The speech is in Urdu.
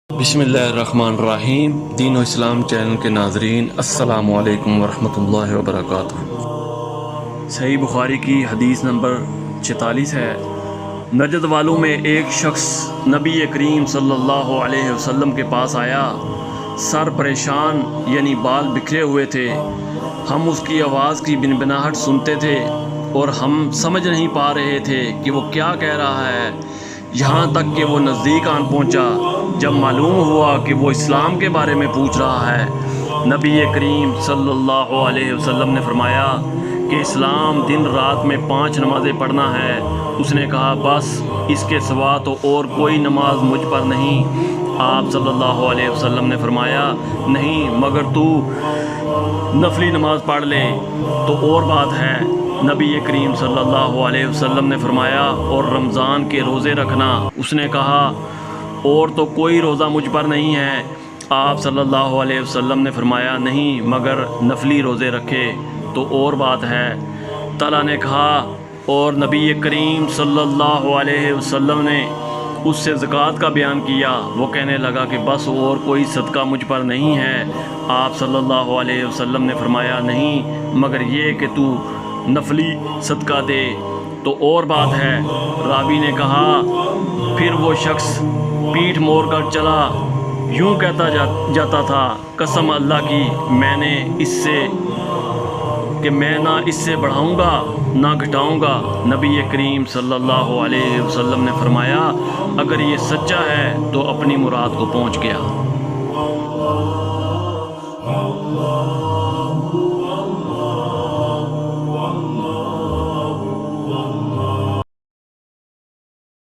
بسم اللہ الرحمن الرحیم۔ دین و اسلام چینل کے ناظرین، السلام علیکم ورحمۃ اللہ وبرکاتہ۔ صحیح بخاری کی حدیث نمبر 46 ہے۔ نجد والوں میں ایک شخص نبی کریم صلی اللہ علیہ وسلم کے پاس آیا، سر پریشان یعنی بال بکھرے ہوئے تھے۔ ہم اس کی آواز کی بنبناہٹ سنتے تھے اور ہم سمجھ نہیں پا رہے تھے کہ وہ کیا کہہ رہا ہے، یہاں تک کہ وہ نزدیک آن پہنچا۔ جب معلوم ہوا کہ وہ اسلام کے بارے میں پوچھ رہا ہے، نبی کریم صلی اللہ علیہ وسلم نے فرمایا کہ اسلام دن رات میں 5 نمازیں پڑھنا ہے۔ اس نے کہا، بس اس کے سوا تو اور کوئی نماز مجھ پر نہیں۔ آپ صلی اللہ علیہ وسلم نے فرمایا، نہیں مگر تو نفلی نماز پڑھ لے تو اور بات ہے۔ نبی کریم صلی اللہ علیہ وسلم نے فرمایا، اور رمضان کے روزے رکھنا۔ اس نے کہا، اور تو کوئی روزہ مجھ پر نہیں ہے۔ آپ صلی اللہ علیہ وسلم نے فرمایا، نہیں مگر نفلی روزے رکھے تو اور بات ہے۔ تعالیٰ نے کہا، اور نبی کریم صلی اللہ علیہ وسلم نے اس سے زکوٰۃ کا بیان کیا۔ وہ کہنے لگا کہ بس اور کوئی صدقہ مجھ پر نہیں ہے۔ آپ صلی اللہ علیہ وسلم نے فرمایا، نہیں مگر یہ کہ تو نفلی صدقہ دے تو اور بات ہے۔ راوی نے کہا، پھر وہ شخص پیٹھ موڑ کر چلا، یوں کہتا جاتا تھا، قسم اللہ کی میں نہ اس سے بڑھاؤں گا نہ گھٹاؤں گا۔ نبی کریم صلی اللہ علیہ وسلم نے فرمایا، اگر یہ سچا ہے تو اپنی مراد کو پہنچ گیا۔